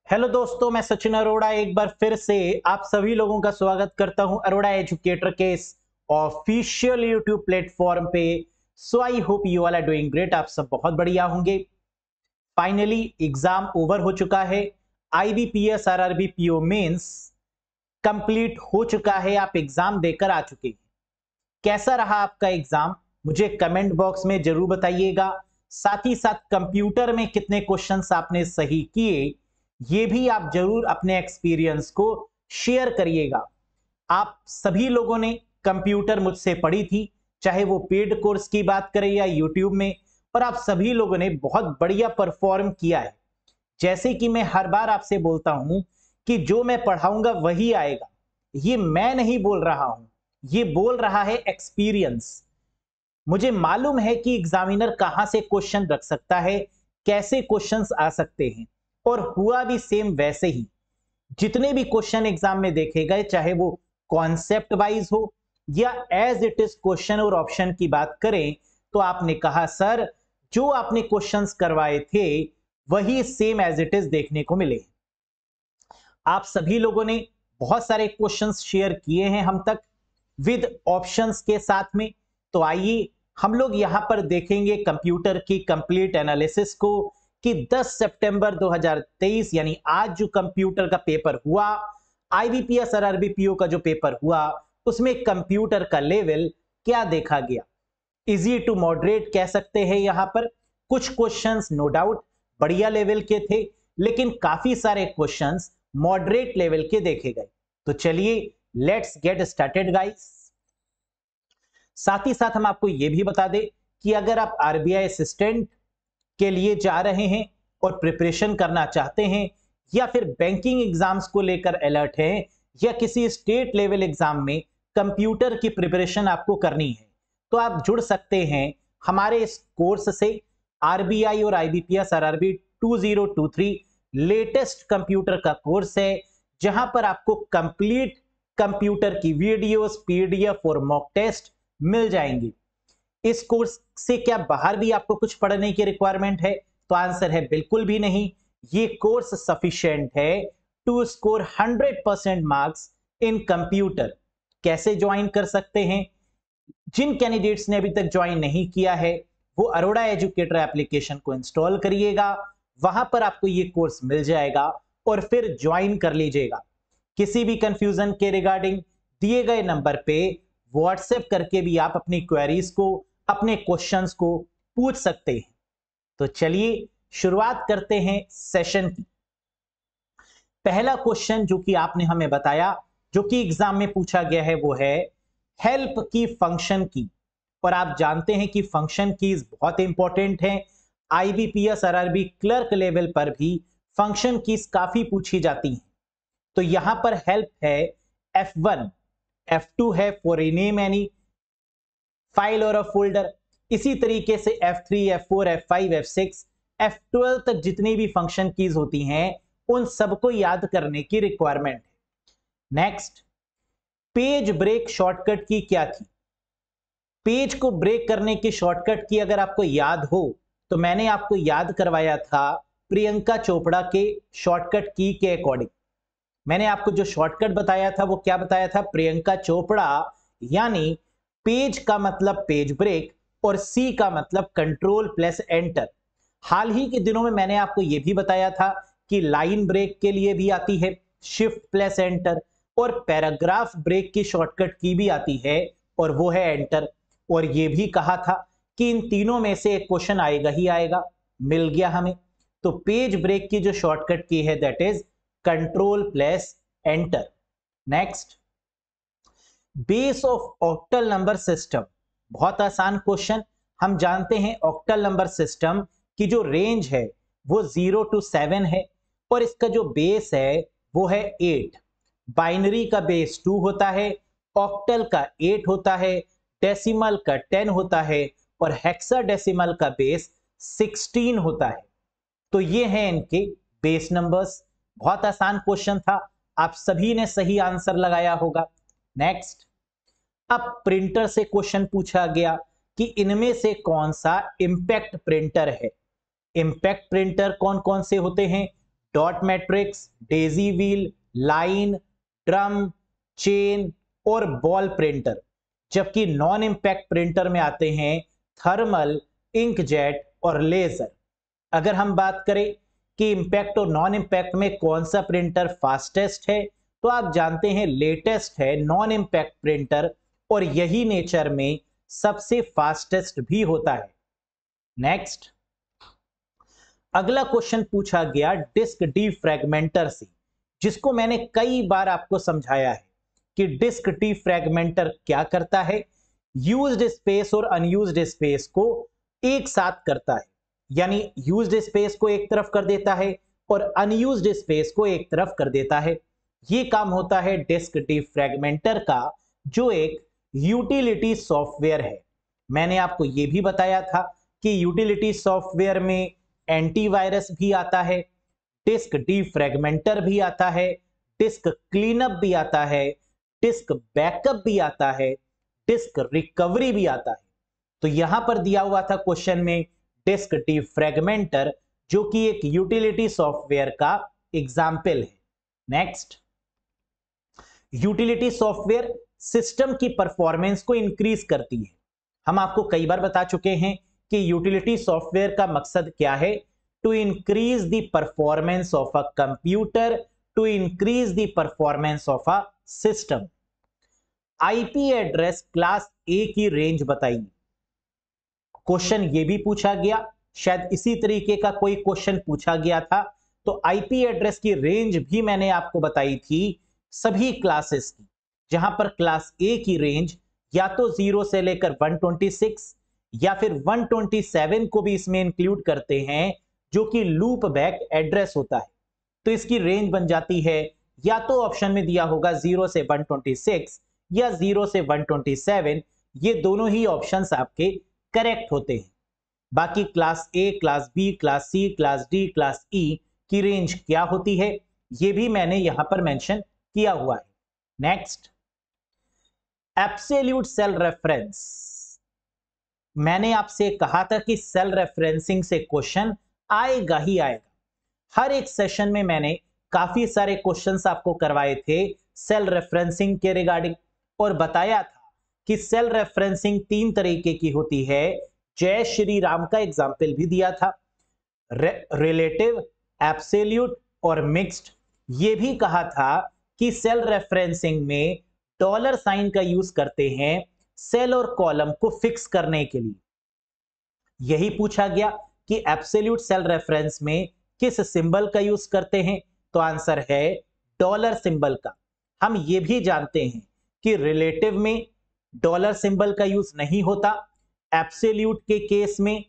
Hello दोस्तों, मैं सचिन अरोड़ा एक बार फिर से आप सभी लोगों का स्वागत करता हूं अरोड़ा एजुकेटर के इस ऑफिशियल यूट्यूब प्लेटफॉर्म पे। So I hope you all are doing great. आप सब बहुत बढ़िया होंगे। फाइनली एग्जाम ओवर हो चुका है। IBPS RRB PO mains complete हो चुका है। आप एग्जाम देकर आ चुके हैं। कैसा रहा आपका एग्जाम, मुझे कमेंट बॉक्स में जरूर बताइएगा। साथ ही साथ कंप्यूटर में कितने क्वेश्चंस आपने सही किए ये भी आप जरूर अपने एक्सपीरियंस को शेयर करिएगा। आप सभी लोगों ने कंप्यूटर मुझसे पढ़ी थी, चाहे वो पेड कोर्स की बात करें या यूट्यूब में, पर आप सभी लोगों ने बहुत बढ़िया परफॉर्म किया है। जैसे कि मैं हर बार आपसे बोलता हूं कि जो मैं पढ़ाऊंगा वही आएगा। ये मैं नहीं बोल रहा हूं, ये बोल रहा है एक्सपीरियंस। मुझे मालूम है कि एग्जामिनर कहां से क्वेश्चन रख सकता है, कैसे क्वेश्चंस आ सकते हैं, और हुआ भी सेम वैसे ही। जितने भी क्वेश्चन एग्जाम में देखे गए, चाहे वो कॉन्सेप्ट वाइज हो या एज इट इज क्वेश्चन और ऑप्शन की बात करें, तो आपने कहा सर जो आपने क्वेश्चंस करवाए थे वही सेम एज इट इज देखने को मिले। आप सभी लोगों ने बहुत सारे क्वेश्चंस शेयर किए हैं हम तक विद ऑप्शंस के साथ में। तो आइए हम लोग यहां पर देखेंगे कंप्यूटर की कंप्लीट एनालिसिस को कि 10 सितंबर 2023 यानी आज जो कंप्यूटर का पेपर हुआ, आईबीपीएस आरआरबी पीओ का जो पेपर हुआ, उसमें कंप्यूटर का लेवल क्या देखा गया। इजी टू मॉडरेट कह सकते हैं। यहां पर कुछ क्वेश्चंस नो डाउट बढ़िया लेवल के थे, लेकिन काफी सारे क्वेश्चंस मॉडरेट लेवल के देखे गए। तो चलिए लेट्स गेट स्टार्टेड गाइस। साथ ही साथ हम आपको यह भी बता दें कि अगर आप आरबीआई असिस्टेंट के लिए जा रहे हैं और प्रिपरेशन करना चाहते हैं, या फिर बैंकिंग एग्जाम्स को लेकर अलर्ट हैं, या किसी स्टेट लेवल एग्जाम में कंप्यूटर की प्रिपरेशन आपको करनी है, तो आप जुड़ सकते हैं हमारे इस कोर्स से। आरबीआई और आईबीपीएस आरआरबी 2023 लेटेस्ट कंप्यूटर का कोर्स है, जहां पर आपको कंप्लीट कंप्यूटर की वीडियोस, पीडीएफ और मॉक टेस्ट मिल जाएंगी। इस कोर्स से क्या बाहर भी आपको कुछ पढ़ने की रिक्वायरमेंट है? तो आंसर है बिल्कुल भी नहीं। ये कोर्स सफिशिएंट है to score 100% marks in computer. कैसे ज्वाइन कर सकते हैं? जिन कैंडिडेट्स ने अभी तक ज्वाइन नहीं किया है वो अरोड़ा एजुकेटर एप्लीकेशन को इंस्टॉल करिएगा, वहां पर आपको ये कोर्स मिल जाएगा और फिर ज्वाइन कर लीजिएगा। किसी भी कंफ्यूजन के रिगार्डिंग दिए गए नंबर पे व्हाट्सएप करके भी आप अपनी क्वेरीज को, अपने क्वेश्चंस को पूछ सकते हैं। तो चलिए शुरुआत करते हैं सेशन की। पहला क्वेश्चन जो कि आपने हमें बताया, जो कि एग्जाम में पूछा गया है, वो है हेल्प की फंक्शन की। और आप जानते हैं कि फंक्शन कीज बहुत इंपॉर्टेंट है। आईबीपीएस आरआरबी क्लर्क लेवल पर भी फंक्शन कीज काफी पूछी जाती हैं। तो यहां पर हेल्प है F1, F2 है फॉर रीनेम एनी फाइल और अ फोल्डर। इसी तरीके से F3, F4, F5, F6, F12 तक जितनी भी फंक्शन कीज होती हैं उन सबको याद करने की रिक्वायरमेंट है। नेक्स्ट, पेज ब्रेक शॉर्टकट की क्या थी? पेज को ब्रेक करने की शॉर्टकट की अगर आपको याद हो तो मैंने आपको याद करवाया था प्रियंका चोपड़ा के शॉर्टकट की के अकॉर्डिंग। मैंने आपको जो शॉर्टकट बताया था वो क्या बताया था? प्रियंका चोपड़ा, यानी पेज का मतलब पेज ब्रेक और सी का मतलब कंट्रोल प्लस एंटर। हाल ही के दिनों में मैंने आपको यह भी बताया था कि लाइन ब्रेक के लिए भी आती है शिफ्ट प्लस एंटर, और पैराग्राफ ब्रेक की शॉर्टकट की भी आती है और वो है एंटर। और यह भी कहा था कि इन तीनों में से एक क्वेश्चन आएगा ही आएगा। मिल गया हमें। तो पेज ब्रेक की जो शॉर्टकट की है that is control plus enter. Next, base of octal number system. बहुत आसान क्वेश्चन। हम जानते हैं ऑक्टल नंबर सिस्टम की जो रेंज है वो 0 to 7 है, और इसका जो बेस है वो है 8। बाइनरी का बेस 2 होता है, ऑक्टल का 8 होता है, डेसिमल का 10 होता है, और हेक्साडेसिमल का बेस 16 होता है। तो ये हैं इनके बेस नंबर्स। बहुत आसान क्वेश्चन था, आप सभी ने सही आंसर लगाया होगा। नेक्स्ट, अब प्रिंटर से क्वेश्चन पूछा गया कि इनमें से कौन सा इंपैक्ट प्रिंटर है। इंपैक्ट प्रिंटर कौन कौन से होते हैं? Dot matrix, Daisy wheel, line, drum, chain और बॉल प्रिंटर। जबकि नॉन इंपैक्ट प्रिंटर में आते हैं थर्मल, इंकजेट और लेजर। अगर हम बात करें कि इंपैक्ट और नॉन इंपैक्ट में कौन सा प्रिंटर फास्टेस्ट है, तो आप जानते हैं लेटेस्ट है नॉन इंपैक्ट प्रिंटर, और यही नेचर में सबसे फास्टेस्ट भी होता है। नेक्स्ट, अगला क्वेश्चन पूछा गया डिस्क डीफ्रैगमेंटर से, जिसको मैंने कई बार आपको समझाया है कि डिस्क डीफ्रैगमेंटर क्या करता है। यूज्ड स्पेस और अनयूज्ड स्पेस को एक साथ करता है, यानी यूज्ड स्पेस को एक तरफ कर देता है और अनयूज्ड स्पेस को एक तरफ कर देता है। ये काम होता है डिस्क डीफ्रैगमेंटर का, जो एक यूटिलिटी सॉफ्टवेयर है। मैंने आपको यह भी बताया था कि यूटिलिटी सॉफ्टवेयर में एंटीवायरस भी आता है, डिस्क डीफ्रैगमेंटर भी आता है, डिस्क क्लीनअप भी आता है, डिस्क बैकअप भी आता है, डिस्क रिकवरी भी आता है। तो यहां पर दिया हुआ था क्वेश्चन में डिस्क डीफ्रैगमेंटर, जो कि एक यूटिलिटी सॉफ्टवेयर का एग्जाम्पल है। नेक्स्ट, यूटिलिटी सॉफ्टवेयर सिस्टम की परफॉर्मेंस को इंक्रीज करती है। हम आपको कई बार बता चुके हैं कि यूटिलिटी सॉफ्टवेयर का मकसद क्या है, to increase the performance of a computer, to increase the performance of a system. IP address class A की रेंज बताइए। क्वेश्चन ये भी पूछा गया, शायद इसी तरीके का कोई क्वेश्चन पूछा गया था। तो आईपी एड्रेस की रेंज भी मैंने आपको बताई थी सभी क्लासेस की, जहां पर क्लास ए की रेंज या तो 0 से लेकर 126 या फिर 127 को भी इसमें इंक्लूड करते हैं, जो कि लूप बैक एड्रेस होता है। तो इसकी रेंज बन जाती है, या तो ऑप्शन में दिया होगा 0 से 126 या 0 से 127, ये दोनों ही ऑप्शंस आपके करेक्ट होते हैं। बाकी class A, class B, class C, class D, class E की रेंज क्या होती है, ये भी मैंने यहां पर मेंशन किया हुआ है। Next, absolute cell reference. मैंने आपसे कहा था कि सेल रेफरेंसिंग से क्वेश्चन आएगा ही आएगा। हर एक सेशन में मैंने काफी सारे क्वेश्चंस आपको करवाए थे सेल रेफरेंसिंग के रिगार्डिंग, और बताया था कि सेल रेफरेंसिंग 3 तरीके की होती है। जय श्री राम का एग्जाम्पल भी दिया था, रिलेटिव, एब्सोल्यूट और मिक्स्ड। ये भी कहा था कि सेल रेफरेंसिंग में डॉलर साइन का यूज करते हैं सेल और कॉलम को फिक्स करने के लिए। यही पूछा गया कि एब्सोल्यूट सेल रेफरेंस में किस सिंबल का यूज करते हैं, तो आंसर है डॉलर सिंबल का। हम ये भी जानते हैं कि रिलेटिव में डॉलर सिंबल का यूज नहीं होता। एब्सोल्यूट के केस में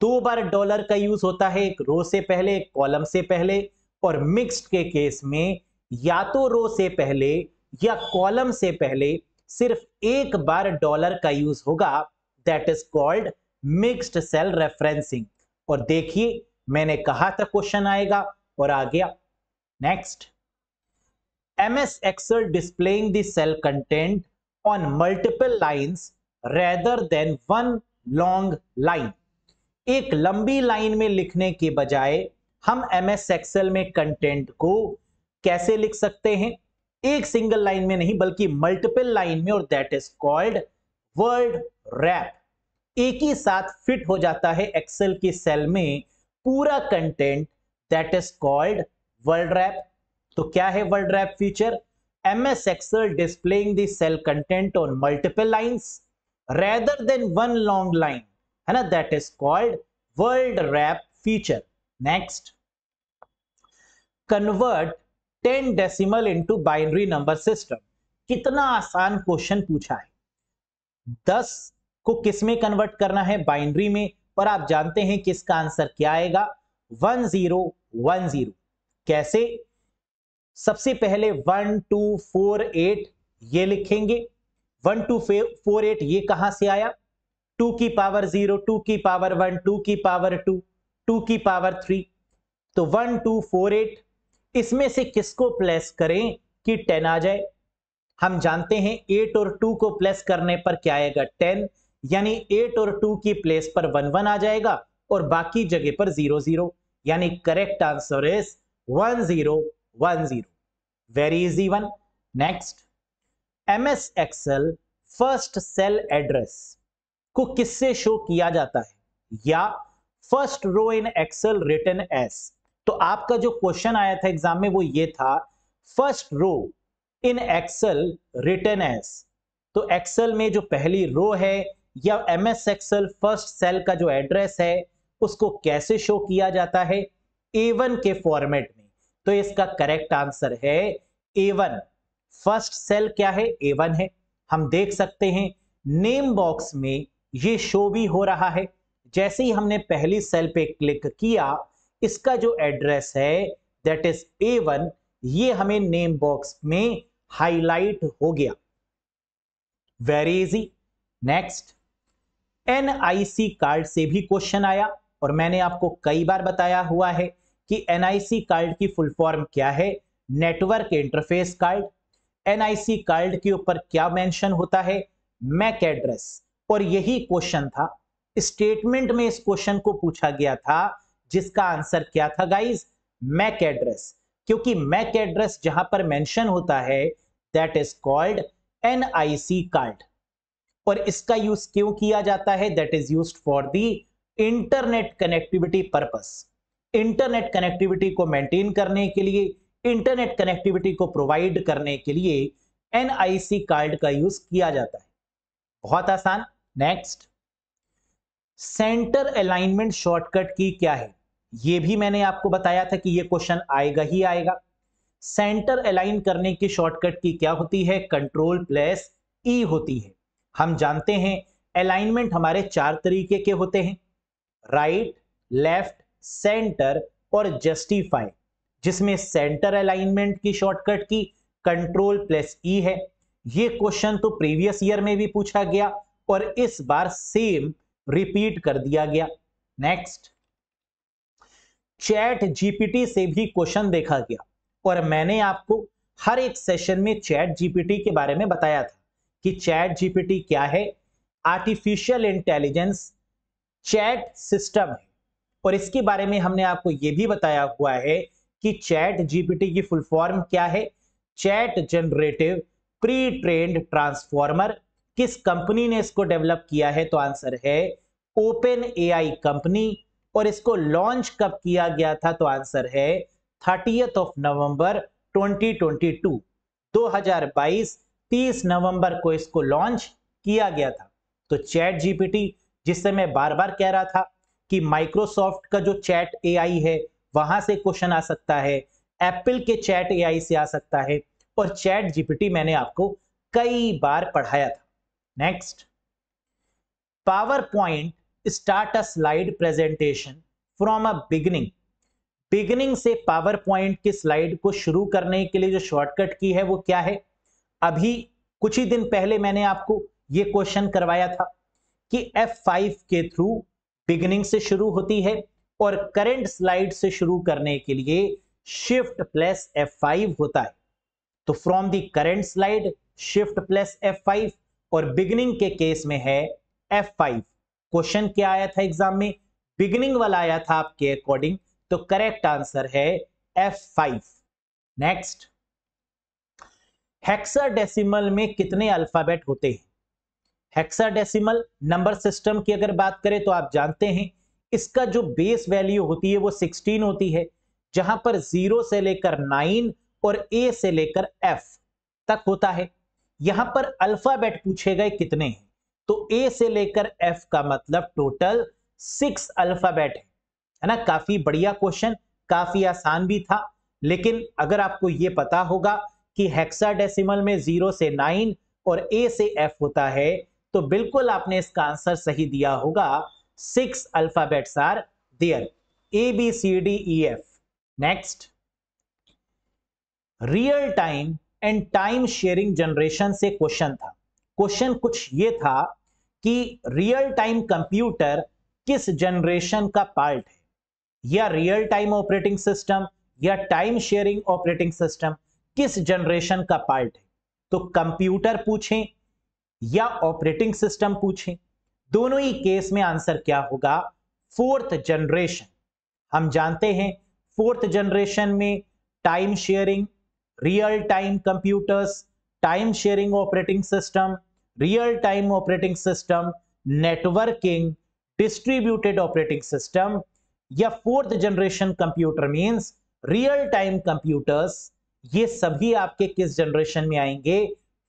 2 बार डॉलर का यूज होता है, एक रो से पहले, एक कॉलम से पहले। और मिक्स्ड के केस में या तो रो से पहले या कॉलम से पहले सिर्फ एक बार डॉलर का यूज होगा, that is called mixed cell referencing. और देखिए, मैंने कहा था क्वेश्चन आएगा और आ गया। Next, MS Excel displaying the cell content on multiple lines rather than one long line। एक लंबी लाइन में लिखने के बजाय हम MS Excel में कंटेंट को कैसे लिख सकते हैं, एक सिंगल लाइन में नहीं बल्कि मल्टीपल लाइन में, और that is called word rap. एक ही साथ फिट हो जाता है एक्सेल की सेल में पूरा content, that is called word rap. तो क्या है word rap feature? MS Excel displaying the cell content on multiple lines rather than one long line, है ना, that is called word wrap feature। Next, convert 10 decimal into binary number system। कितना आसान question पूछा है। 10 को किस में convert करना है? बाइनरी में। और आप जानते हैं कि इसका आंसर क्या आएगा? 1010। कैसे? सबसे पहले 1248 ये लिखेंगे। 1248 ये कहां से आया? 2 की पावर 0, 2 की पावर 1, 2 की पावर 2, 2 की पावर 3। तो 1248, इसमें से किसको प्लस करें कि 10 आ जाए? हम जानते हैं 8 और 2 को प्लस करने पर क्या आएगा? 10। यानी 8 और 2 की प्लेस पर 11 आ जाएगा और बाकी जगह पर 00। यानी correct answer is 1010। Very easy one. Next, MS Excel first cell address को किससे शो किया जाता है, या first row in Excel written as. तो आपका जो क्वेश्चन आया था एग्जाम में वो ये था, first row in Excel written as. तो एक्सेल में जो पहली रो है या MS एक्सेल फर्स्ट सेल का जो एड्रेस है उसको कैसे शो किया जाता है, A1 के फॉर्मेट में। तो इसका करेक्ट आंसर है A1। फर्स्ट सेल क्या है, A1 है। हम देख सकते हैं नेम बॉक्स में ये शो भी हो रहा है। जैसे ही हमने पहली सेल पे क्लिक किया, इसका जो एड्रेस है दैट इज A1, ये हमें नेम बॉक्स में हाईलाइट हो गया। Very easy. Next, NIC card से भी क्वेश्चन आया, और मैंने आपको कई बार बताया हुआ है कि NIC कार्ड की फुल फॉर्म क्या है, network interface card. NIC card के ऊपर क्या मेंशन होता है, मैक एड्रेस। और यही क्वेश्चन था, स्टेटमेंट में इस क्वेश्चन को पूछा गया था, जिसका आंसर क्या था गाइस, मैक एड्रेस। क्योंकि मैक एड्रेस जहां पर मेंशन होता है that is called NIC card. और इसका यूज क्यों किया जाता है, that is used for the internet connectivity purpose. Internet connectivity को मेंटेन करने के लिए, इंटरनेट कनेक्टिविटी को प्रोवाइड करने के लिए NIC कार्ड का यूज किया जाता है। बहुत आसान। नेक्स्ट, सेंटर अलाइनमेंट शॉर्टकट की क्या है, यह भी मैंने आपको बताया था कि यह क्वेश्चन आएगा ही आएगा। सेंटर अलाइन करने की शॉर्टकट की क्या होती है, Ctrl+E होती है। हम जानते हैं अलाइनमेंट हमारे 4 तरीके के होते हैं, राइट, लेफ्ट, सेंटर और जस्टिफाई, जिसमें सेंटर अलाइनमेंट की शॉर्टकट की Ctrl+E है। यह क्वेश्चन तो प्रीवियस ईयर में भी पूछा गया और इस बार सेम रिपीट कर दिया गया। नेक्स्ट, चैट जीपीटी से भी क्वेश्चन देखा गया, और मैंने आपको हर एक सेशन में चैट जीपीटी के बारे में बताया था कि चैट जीपीटी क्या है, आर्टिफिशियल इंटेलिजेंस चैट सिस्टम है। और इसके बारे में हमने आपको यह भी बताया हुआ है कि चैट जीपीटी की फुल फॉर्म क्या है, chat generative pre trained transformer. किस कंपनी ने इसको डेवलप किया है, तो आंसर है ओपन AI कंपनी। और इसको लॉन्च कब किया गया था, तो आंसर है 30 नवंबर 2022, 2022 30 नवंबर को इसको लॉन्च किया गया था। तो चैट जीपीटी, जिससे मैं बार बार कह रहा था कि माइक्रोसॉफ्ट का जो चैट AI है वहां से क्वेश्चन आ सकता है, एप्पल के चैट AI से आ सकता है, और चैट जीपीटी मैंने आपको कई बार पढ़ाया था। Next, power point start a slide presentation from a beginning से पावर पॉइंट की स्लाइड को शुरू करने के लिए जो शॉर्टकट की है वो क्या है। अभी कुछ ही दिन पहले मैंने आपको ये क्वेश्चन करवाया था कि F5 के थ्रू बिगिनिंग से शुरू होती है, और करंट स्लाइड से शुरू करने के लिए Shift+F5 होता है। तो from the current slide Shift+F5, और बिगिनिंग के केस में है F5। क्वेश्चन क्या आया था एग्जाम में, बिगिनिंग वाला आया था आपके अकॉर्डिंग, तो करेक्ट आंसर है F5। नेक्स्ट, हेक्साडेसिमल में कितने अल्फाबेट होते हैं। हेक्साडेसिमल नंबर सिस्टम की अगर बात करें तो आप जानते हैं इसका जो बेस वैल्यू होती है वो 16 होती है, जहां पर 0 से लेकर 9 और A से लेकर F तक होता है। यहां पर अल्फाबेट पूछे गए कितने हैं, तो A से लेकर F का मतलब टोटल 6 अल्फाबेट है ना। काफी बढ़िया क्वेश्चन, काफी आसान भी था। लेकिन अगर आपको यह पता होगा कि हेक्साडेसिमल में 0 से 9 और A से F होता है, तो बिल्कुल आपने इसका आंसर सही दिया होगा। 6 alphabets are there, ABCDEF। Next, real time and time sharing generation से क्वेश्चन था। क्वेश्चन कुछ ये था कि रियल टाइम कंप्यूटर किस जनरेशन का पार्ट है, या रियल टाइम ऑपरेटिंग सिस्टम या टाइम शेयरिंग ऑपरेटिंग सिस्टम किस जनरेशन का पार्ट है। तो कंप्यूटर पूछें या ऑपरेटिंग सिस्टम पूछें, दोनों ही केस में आंसर क्या होगा, 4th जनरेशन। हम जानते हैं फोर्थ जनरेशन में time sharing, real time computers, time sharing operating system, real time operating system, networking, distributed operating system, या fourth generation computer means real time computers, ये सभी आपके किस जनरेशन में आएंगे?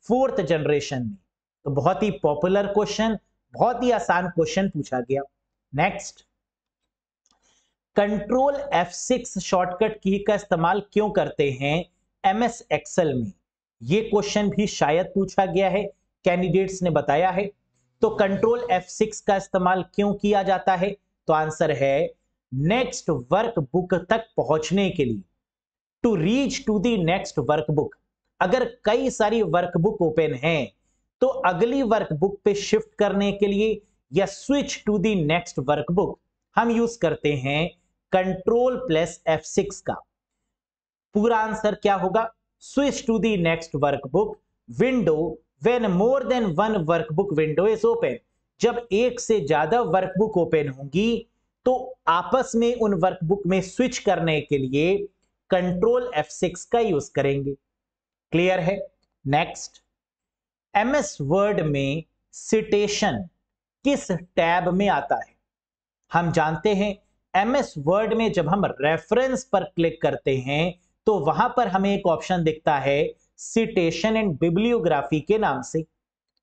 फोर्थ जनरेशन में। तो बहुत ही पॉपुलर क्वेश्चन, बहुत ही आसान क्वेश्चन पूछा गया। नेक्स्ट, कंट्रोल F6 शॉर्टकट की का इस्तेमाल क्यों करते हैं MS एक्सेल में? यह क्वेश्चन भी शायद पूछा गया है, कैंडिडेट्स ने बताया है। तो कंट्रोल F6 का इस्तेमाल क्यों किया जाता है? तो आंसर है नेक्स्ट वर्कबुक तक पहुंचने के लिए, to reach to the next workbook. अगर कई सारी वर्कबुक ओपन हैं तो अगली वर्कबुक पे शिफ्ट करने के लिए या switch to the next workbook हम यूज करते हैं कंट्रोल प्लस F6 का। पूरा आंसर क्या होगा? Switch to the next workbook window when more than one workbook window is open. जब एक से ज्यादा वर्कबुक ओपन होंगी तो आपस में उन वर्कबुक में स्विच करने के लिए कंट्रोल F6 का यूज करेंगे। क्लियर है? नेक्स्ट, MS वर्ड में सिटेशन किस टैब में आता है? हम जानते हैं MS वर्ड में जब हम रेफरेंस पर क्लिक करते हैं तो वहां पर हमें एक ऑप्शन दिखता है सिटेशन एंड बिब्लियोग्राफी के नाम से।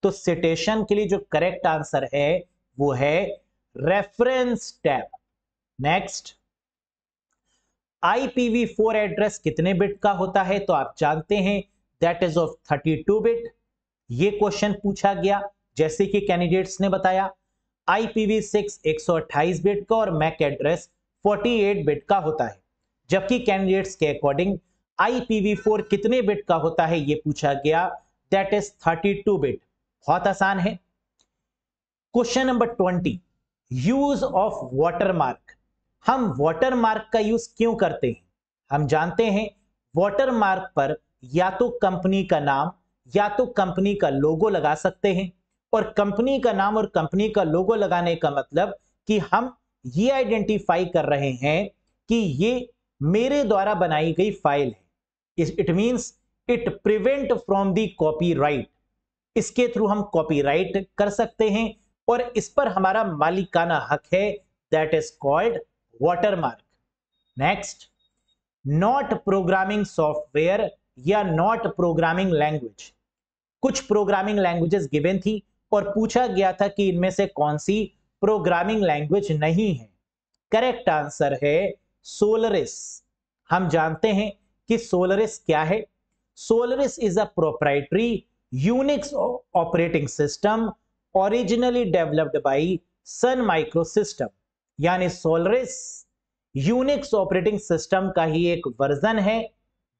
तो सिटेशन के लिए जो करेक्ट आंसर है वो है reference tab. Next, IPv4 address कितने बिट का होता है? तो आप जानते हैं दैट इज ऑफ 32 बिट। ये क्वेश्चन पूछा गया, जैसे कि कैंडिडेट्स ने बताया IPv6 128 बिट का और मैक एड्रेस 48 बिट का होता है, जबकि कैंडिडेट्स के अकॉर्डिंग IPv4 कितने बिट का होता है ये पूछा गया, दैट इज 32 बिट। बहुत आसान है। Question number 20, use of watermark. हम वाटरमार्क का यूज क्यों करते हैं? हम जानते हैं वाटरमार्क पर या तो कंपनी का नाम या तो कंपनी का लोगो लगा सकते हैं, और कंपनी का नाम और कंपनी का लोगो लगाने का मतलब कि हम ये आइडेंटिफाई कर रहे हैं कि ये मेरे द्वारा बनाई गई फाइल है। It means it prevent from the copyright. इसके थ्रू हम कॉपीराइट कर सकते हैं और इस पर हमारा मालिकाना हक है, that is called watermark. Next, not programming software या नॉट प्रोग्रामिंग लैंग्वेज। कुछ प्रोग्रामिंग लैंग्वेजेस गिवन थी और पूछा गया था कि इनमें से कौन सी प्रोग्रामिंग लैंग्वेज नहीं है। करेक्ट आंसर है सोलरिस। हम जानते हैं कि सोलरिस क्या है। Solaris is a proprietary Unix operating system originally developed by Sun Micro System. यानी सोलरिस यूनिक्स ऑपरेटिंग सिस्टम का ही एक वर्जन है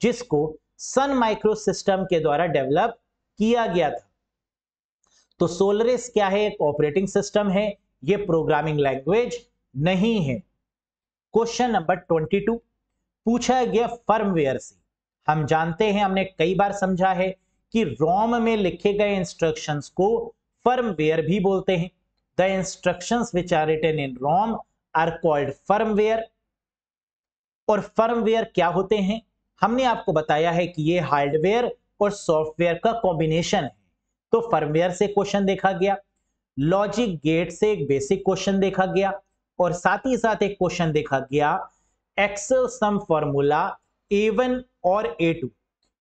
जिसको सन माइक्रो सिस्टम के द्वारा डेवलप किया गया था। तो सोलरिस क्या है? एक ऑपरेटिंग सिस्टम है, ये प्रोग्रामिंग लैंग्वेज नहीं है। क्वेश्चन नंबर 22 पूछा गया फर्मवेयर से। हम जानते हैं, हमने कई बार समझा है कि रोम में लिखे गए इंस्ट्रक्शंस को फर्मवेयर भी बोलते हैं। The instructions which are written in ROM are called firmware. और फर्मवेयर क्या होते हैं? हमने आपको बताया है कि ये हार्डवेयर और सॉफ्टवेयर का कॉम्बिनेशन है। तो फर्मवेयर से क्वेश्चन देखा गया, लॉजिक गेट से एक बेसिक क्वेश्चन देखा गया, और साथ ही साथ एक क्वेश्चन देखा गया एक्सेल सम फॉर्मूला A1 और A2।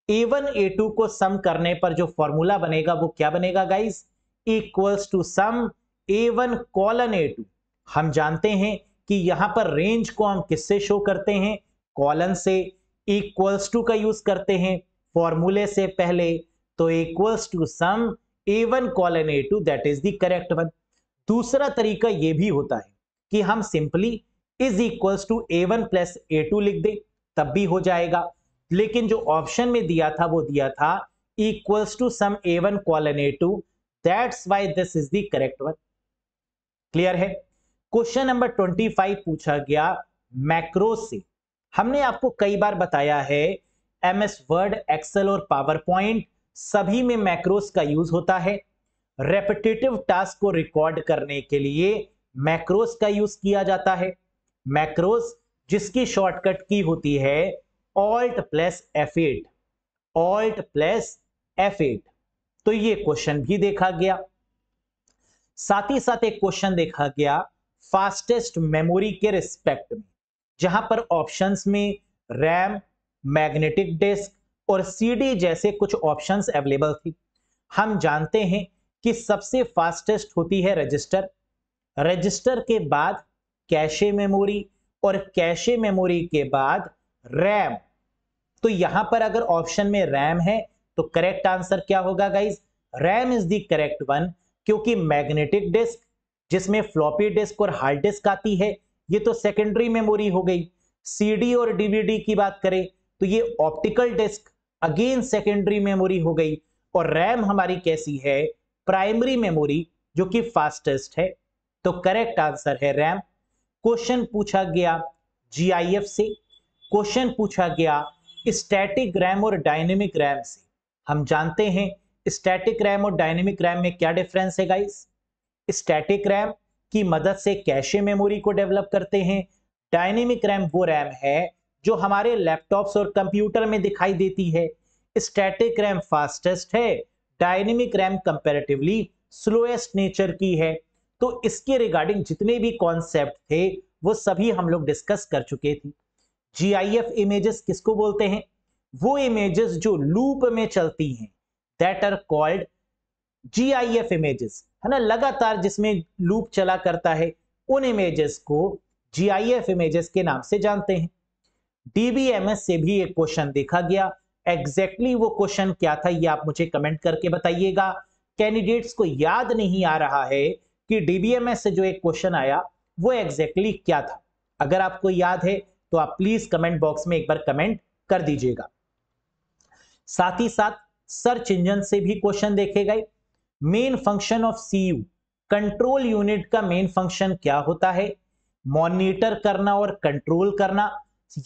A1 A2 को सम करने पर जो फॉर्मूला बनेगा वो क्या बनेगा guys? Equals to sum A1 colon A2। हम जानते हैं कि यहां पर रेंज को हम किससे शो करते हैं? कॉलन से। इक्वल्स टू का यूज करते हैं फॉर्मूले से पहले, तो equals to sum A1 colon A2, that is the correct one. दूसरा तरीका यह भी होता है कि हम simply is equals to A1 plus A2 लिख दें, तब भी हो जाएगा। लेकिन जो ऑप्शन में दिया था वो दिया था equals to sum A1 colon A2, that's why this is the correct one. Clear है? क्वेश्चन नंबर 25 पूछा गया मैक्रोस से। हमने आपको कई बार बताया है MS वर्ड, एक्सेल और पावर पॉइंट सभी में मैक्रोस का यूज होता है। रेपिटेटिव टास्क को रिकॉर्ड करने के लिए मैक्रोस का यूज किया जाता है। मैक्रोस जिसकी शॉर्टकट की होती है alt plus F8, alt plus F8। तो ये क्वेश्चन भी देखा गया। साथ ही साथ एक क्वेश्चन देखा गया फास्टेस्ट मेमोरी के रिस्पेक्ट में, जहां पर ऑप्शंस में रैम, मैग्नेटिक डिस्क और सीडी जैसे कुछ ऑप्शंस अवेलेबल थी। हम जानते हैं कि सबसे फास्टेस्ट होती है रजिस्टर, रजिस्टर के बाद कैशे मेमोरी और कैशे मेमोरी के बाद रैम। तो यहां पर अगर ऑप्शन में रैम है तो करेक्ट आंसर क्या होगा guys? RAM is the correct one, क्योंकि मैग्नेटिक डिस्क जिसमें फ्लॉपी डिस्क और हार्ड डिस्क आती है, ये तो सेकेंडरी मेमोरी हो गई। सीडी और डीवीडी की बात करें तो ये optical disk, again secondary memory हो गई। और रैम हमारी कैसी है? प्राइमरी मेमोरी, जो कि फास्टेस्ट है। तो करेक्ट आंसर है रैम। क्वेश्चन पूछा गया जीआईएफ से, क्वेश्चन पूछा गया स्टैटिक रैम और डायनेमिक रैम से। हम जानते हैं स्टैटिक रैम और डायनेमिक रैम में क्या डिफरेंस है गाइस? स्टैटिक रैम की मदद से कैशे मेमोरी को डेवलप करते हैं। डायनेमिक रैम वो रैम है जो हमारे लैपटॉप्स और कंप्यूटर में दिखाई देती है। स्टैटिक रैम फास्टेस्ट है, dynamic RAM comparatively slowest nature की है। तो इसके रिगार्डिंग जितने भी कॉन्सेप्ट थे वो सभी हम लोग डिस्कस कर चुके थे। जीआईएफ इमेजेस किसको बोलते हैं? वो इमेजेस जो लूप में चलती हैं, that are called GIF images, है ना, लगातार जिसमें लूप चला करता है, उन इमेजेस को जीआईएफ इमेजेस के नाम से जानते हैं। डीबीएमएस से भी एक क्वेश्चन देखा गया। एग्जैक्टली वो क्वेश्चन क्या था ये आप मुझे कमेंट करके बताइएगा। कैंडिडेट्स को याद नहीं आ रहा है कि डीबीएमएस से जो एक क्वेश्चन आया वो एग्जैक्टली क्या था। अगर आपको याद है तो आप प्लीज कमेंट बॉक्स में एक बार कमेंट कर दीजिएगा। साथ ही साथ सर्च इंजन से भी क्वेश्चन देखे गए। Main function of CU, control unit का मेन फंक्शन क्या होता है? मॉनिटर करना और कंट्रोल करना,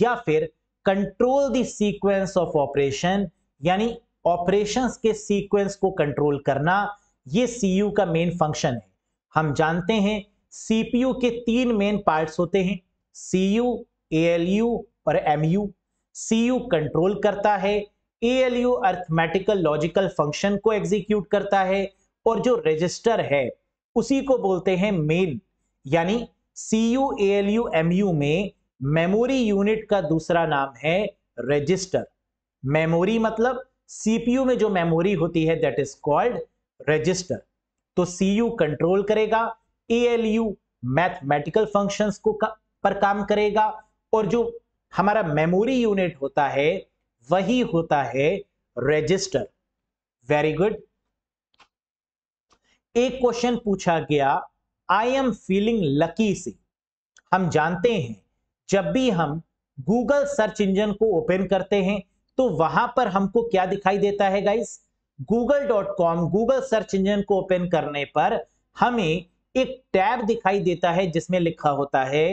या फिर control the sequence of operation, यानी ऑपरेशंस के सीक्वेंस को कंट्रोल करना, ये सीयू का मेन फंक्शन है। हम जानते हैं सीपीयू के तीन मेन पार्ट्स होते हैं, सीयू, एएलयू और एमयू। सीयू कंट्रोल करता है, एएलयू अरिथमेटिकल लॉजिकल फंक्शन को एग्जीक्यूट करता है, और जो रजिस्टर है उसी को बोलते हैं मेन। यानी सीयू, एएलयू, एमयू में मेमोरी यूनिट का दूसरा नाम है रजिस्टर। मेमोरी मतलब सीपीयू में जो मेमोरी होती है दैट इज कॉल्ड रजिस्टर। तो सीयू कंट्रोल करेगा, एएलयू मैथमेटिकल फंक्शंस को पर काम करेगा, और जो हमारा मेमोरी यूनिट होता है वही होता है रजिस्टर। Very good. एक क्वेश्चन पूछा गया आई एम फीलिंग लकी से। हम जानते हैं जब भी हम गूगल सर्च इंजन को ओपन करते हैं तो वहां पर हमको क्या दिखाई देता है guys? google.com, Google search engine को ओपन करने पर हमें एक टैब दिखाई देता है जिसमें लिखा होता है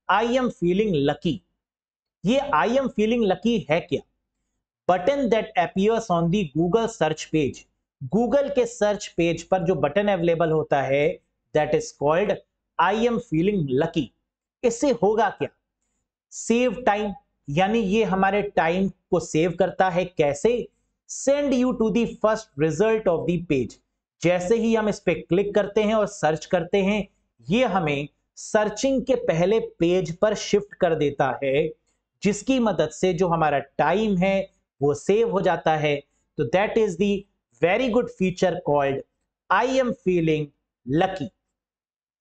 आई एम फीलिंग लकी। ये आई एम फीलिंग लकी है क्या? Button that appears on the Google search page, Google के सर्च पेज पर जो बटन अवेलेबल होता है that is called I am feeling lucky. इससे होगा क्या? सेव टाइम, यानी ये हमारे टाइम को सेव करता है। कैसे? Send you to the first result of the page. जैसे ही हम इस पे क्लिक करते हैं और सर्च करते हैं, ये हमें सर्चिंग के पहले पेज पर शिफ्ट कर देता है, जिसकी मदद से जो हमारा टाइम है वो सेव हो जाता है। तो that is the very good feature called I am feeling lucky.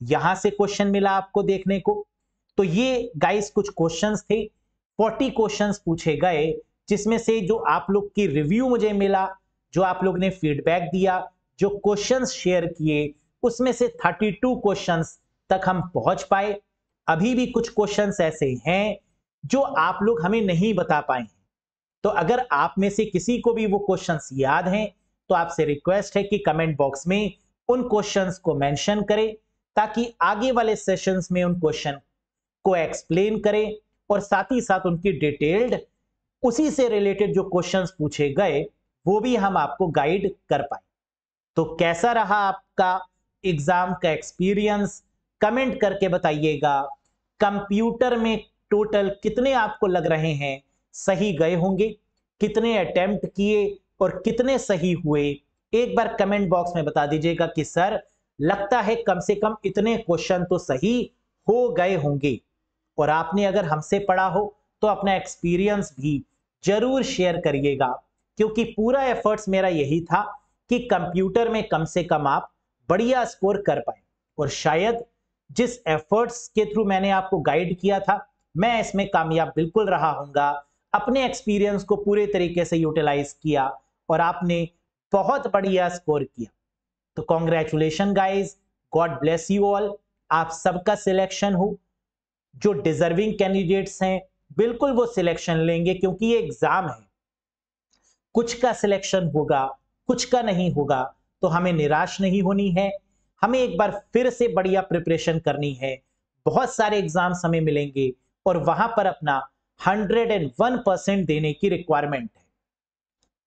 यहां से क्वेश्चन मिला आपको देखने को। तो ये गाइस कुछ क्वेश्चंस थे, 40 क्वेश्चंस पूछे गए, जिसमें से जो आप लोग की रिव्यू मुझे मिला, जो आप लोग ने फीडबैक दिया, जो क्वेश्चंस शेयर किए, उसमें से 32 क्वेश्चंस तक हम पहुंच पाए। अभी भी कुछ क्वेश्चंस ऐसे हैं जो आप लोग हमें नहीं बता पाए हैं। तो अगर आप में से किसी को भी वो क्वेश्चंस याद हैं तो आपसे रिक्वेस्ट है कि कमेंट बॉक्स में उन क्वेश्चंस को मेंशन करें, ताकि आगे वाले सेशंस में उन क्वेश्चन को एक्सप्लेन करें, और साथ ही साथ उनकी डिटेल्ड उसी से रिलेटेड जो क्वेश्चंस पूछे गए वो भी हम आपको गाइड कर पाए। तो कैसा रहा आपका एग्जाम का एक्सपीरियंस? कमेंट करके बताइएगा। कंप्यूटर में टोटल कितने आपको लग रहे हैं सही गए होंगे, कितने अटेम्प्ट किए और कितने सही हुए, एक बार कमेंट बॉक्स में बता दीजिएगा कि सर लगता है कम से कम इतने क्वेश्चन तो सही हो गए होंगे। और आपने अगर हमसे पढ़ा हो तो अपना एक्सपीरियंस भी जरूर शेयर करिएगा, क्योंकि पूरा एफर्ट्स मेरा यही था कि कंप्यूटर में कम से कम आप बढ़िया स्कोर कर पाए। और शायद जिस एफर्ट्स के थ्रू मैंने आपको गाइड किया था, मैं इसमें कामयाब बिल्कुल रहा हूंगा। अपने एक्सपीरियंस को पूरे तरीके से यूटिलाइज किया और आपने बहुत बढ़िया स्कोर किया। तो congratulation guys, God bless you all. आप सबका सिलेक्शन हो। जो डिजर्विंग कैंडिडेट्स हैं बिल्कुल वो सिलेक्शन लेंगे, क्योंकि ये एग्जाम है। कुछ का सिलेक्शन होगा, कुछ का नहीं होगा, तो हमें निराश नहीं होनी है। हमें एक बार फिर से बढ़िया प्रिपरेशन करनी है। बहुत सारे एग्जाम्स हमें मिलेंगे और वहां पर अपना 101% देने की रिक्वायरमेंट है।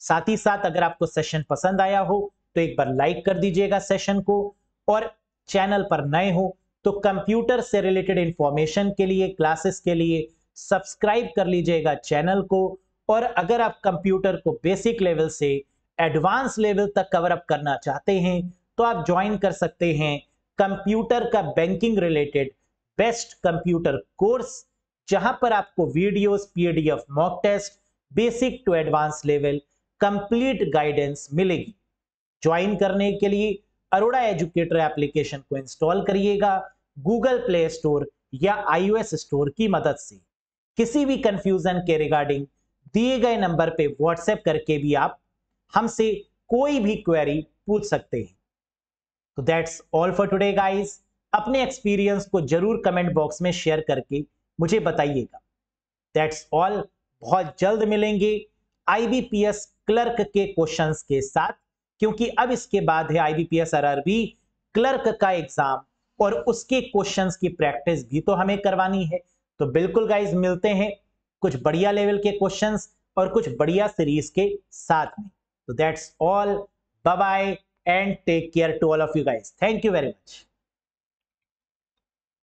साथ ही साथ अगर आपको सेशन पसंद आया हो तो एक बार लाइक कर दीजिएगा सेशन को, और चैनल पर नए हो तो कंप्यूटर से रिलेटेड इंफॉर्मेशन के लिए, क्लासेस के लिए सब्सक्राइब कर लीजिएगा चैनल को। और अगर आप कंप्यूटर को बेसिक लेवल से एडवांस लेवल तक कवर अप करना चाहते हैं तो आप ज्वाइन कर सकते हैं कंप्यूटर का banking related best computer course, जहां पर आपको videos, PDF, mock test, basic to advance level complete guidance मिलेगी। ज्वाइन करने के लिए अरोड़ा एजुकेटर एप्लीकेशन को इंस्टॉल करिएगा गूगल प्ले स्टोर या iOS स्टोर की मदद से। किसी भी कंफ्यूजन के रिगार्डिंग दिए गए नंबर पे व्हाट्सएप करके भी आप हमसे कोई भी क्वेरी पूछ सकते हैं। तो that's all for today guys. अपने एक्सपीरियंस को जरूर कमेंट बॉक्स में शेयर करके मुझे बताइएगा। That's all. बहुत जल्द मिलेंगे आईबीपीएस क्लर्क के क्वेश्चंस के साथ, क्योंकि अब इसके बाद है आईबीपीएस आरआरबी क्लर्क का एग्जाम और उसके क्वेश्चंस की प्रैक्टिस भी तो हमें करवानी है। तो बिल्कुल गाइस, मिलते हैं कुछ बढ़िया लेवल के क्वेश्चंस और कुछ बढ़िया सीरीज के साथ में। तो that's all. Bye bye and take care to all of you guys. Thank you very much.